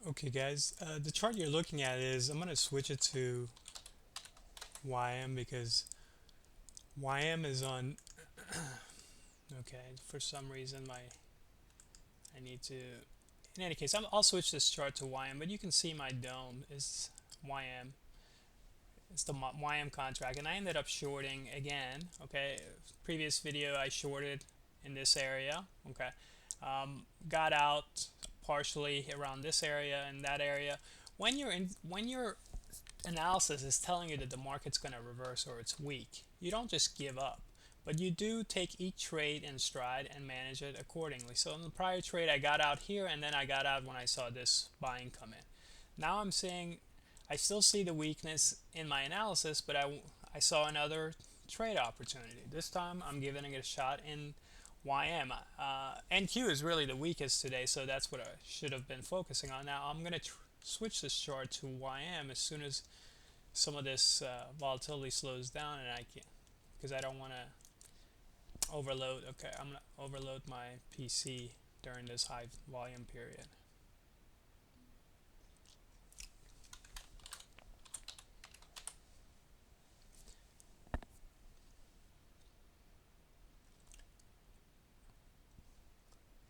Okay guys, the chart you're looking at is, I'm going to switch it to YM because YM is on, okay, for some reason I need to, in any case, I'll switch this chart to YM, but you can see my dome is YM. It's the YM contract, and I ended up shorting again, okay. Previous video I shorted in this area, okay. Got out partially around this area and that area. When your analysis is telling you that the market's going to reverse or it's weak, you don't just give up, but you do take each trade in stride and manage it accordingly. So in the prior trade, I got out here, and then I got out when I saw this buying come in. Now I'm saying I still see the weakness in my analysis, but I saw another trade opportunity. This time I'm giving it a shot in YM. NQ is really the weakest today, so that's what I should have been focusing on. Now I'm going to switch this chart to YM as soon as some of this volatility slows down, and I can, because I don't want to overload. Okay, I'm going to overload my PC during this high volume period.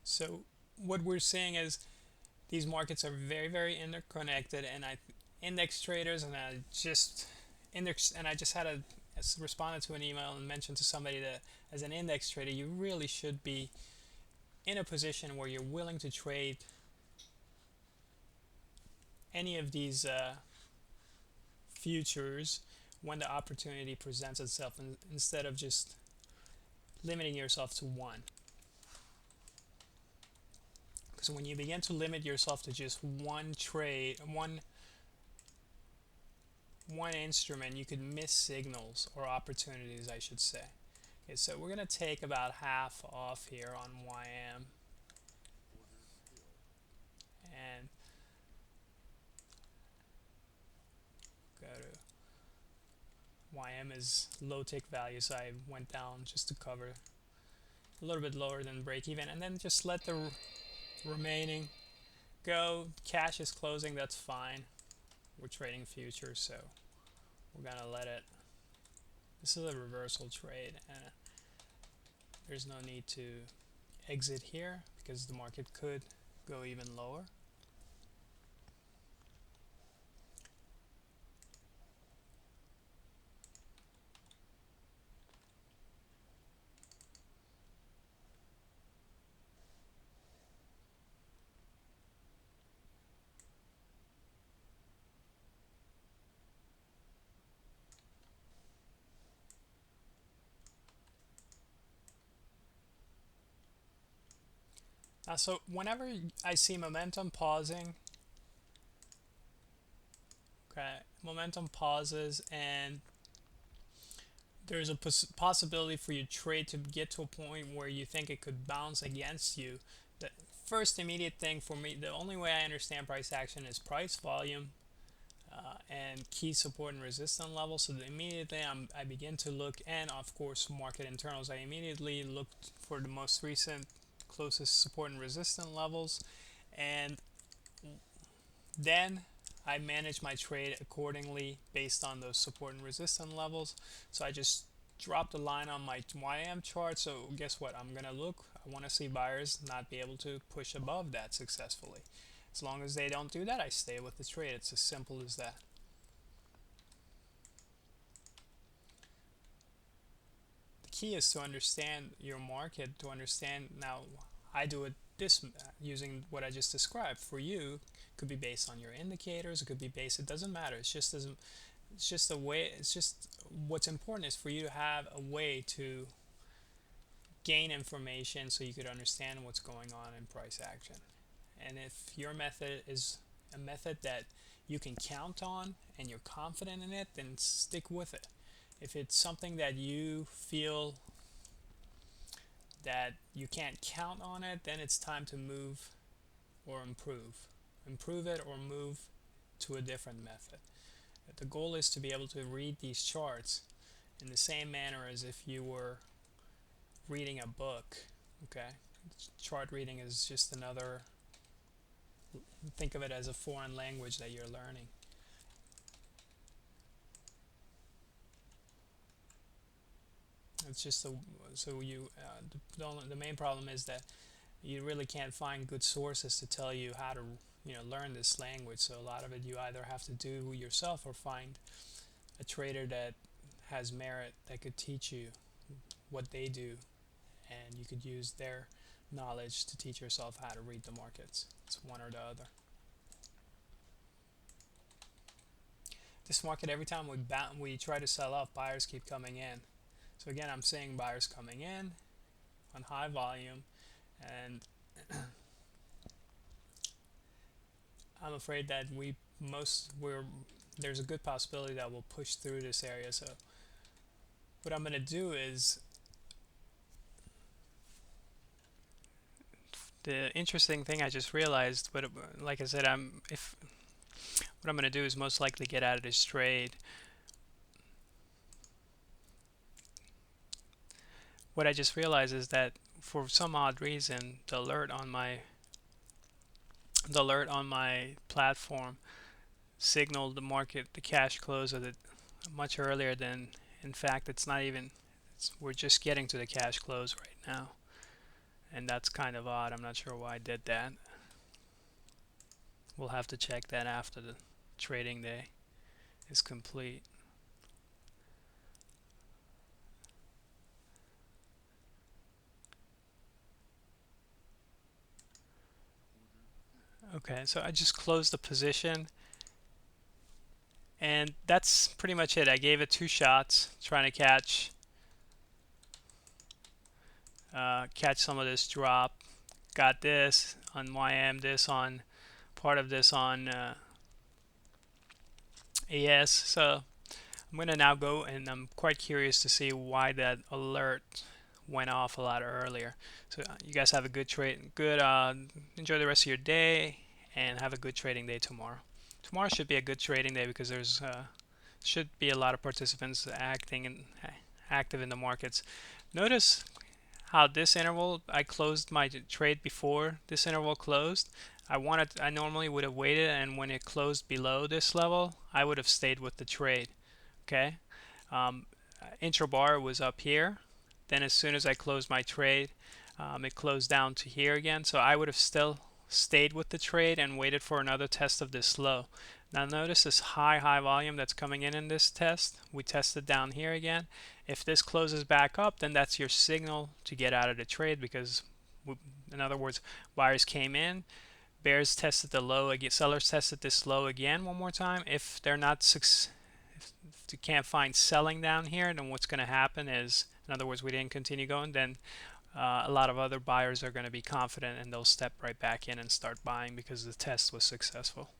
So what we're seeing is these markets are very interconnected, and I index traders, and I just had a responded to an email and mentioned to somebody that as an index trader you really should be in a position where you're willing to trade any of these futures when the opportunity presents itself, instead of just limiting yourself to one. Because when you begin to limit yourself to just one trade, one instrument, you could miss signals or opportunities, I should say. Okay, so we're going to take about half off here on YM, and go to YM is low tick value, so I went down just to cover a little bit lower than break even, and then just let the remaining go. Cash is closing, that's fine. We're trading futures, so we're gonna let it. This is a reversal trade, and there's no need to exit here because the market could go even lower. So whenever I see momentum pausing, okay, momentum pauses, and there's a possibility for your trade to get to a point where you think it could bounce against you. The first immediate thing for me, the only way I understand price action is price volume and key support and resistance levels. So immediately I begin to look, and of course market internals, I immediately looked for the most recent closest support and resistance levels, and then I manage my trade accordingly based on those support and resistance levels. So I just dropped a line on my YM chart. So guess what? I'm gonna look. I want to see buyers not be able to push above that successfully. As long as they don't do that, I stay with the trade. It's as simple as that. The key is to understand your market. To understand, now I do it this using what I just described. For you, it could be based on your indicators. It could be based. It doesn't matter. It's just a way. It's just what's important is for you to have a way to gain information so you could understand what's going on in price action. And if your method is a method that you can count on and you're confident in it, then stick with it. If it's something that you feel that you can't count on it, then it's time to move or improve. Improve it or move to a different method. The goal is to be able to read these charts in the same manner as if you were reading a book. Okay, chart reading is just another think of it as a foreign language that you're learning. It's just the so you the main problem is that you really can't find good sources to tell you how to learn this language. So a lot of it you either have to do yourself or find a trader that has merit that could teach you what they do, and you could use their knowledge to teach yourself how to read the markets. It's one or the other. This market, every time we try to sell off, buyers keep coming in. So again, I'm seeing buyers coming in on high volume, and I'm afraid that we're there's a good possibility that we'll push through this area. So what I'm going to do is, the interesting thing I just realized, but like I said, if what I'm going to do is most likely get out of this trade. What I just realized is that for some odd reason, the alert on my platform signaled the market, the cash close of it much earlier than, in fact, it's not even, we're just getting to the cash close right now. And that's kind of odd. I'm not sure why I did that. We'll have to check that after the trading day is complete. Okay, so I just closed the position, and that's pretty much it. I gave it 2 shots trying to catch some of this drop. Got this on YM, this on part of this on AS. So I'm going to now go, and I'm quite curious to see why that alert went off a lot earlier. So you guys have a good trade, enjoy the rest of your day, and have a good trading day tomorrow. Tomorrow should be a good trading day because there's should be a lot of participants active in the markets. Notice how this interval, I closed my trade before this interval closed. I normally would have waited, and when it closed below this level, I would have stayed with the trade. Okay, um, intrabar was up here. Then as soon as I closed my trade, it closed down to here again. So I would have still stayed with the trade and waited for another test of this low. Now notice this high volume that's coming in this test. We tested down here again. If this closes back up, then that's your signal to get out of the trade, because in other words, buyers came in, bears tested the low again, sellers tested this low again one more time. If they're not if you can't find selling down here, then what's going to happen is, in other words, we didn't continue going, then a lot of other buyers are going to be confident and they'll step right back in and start buying because the test was successful.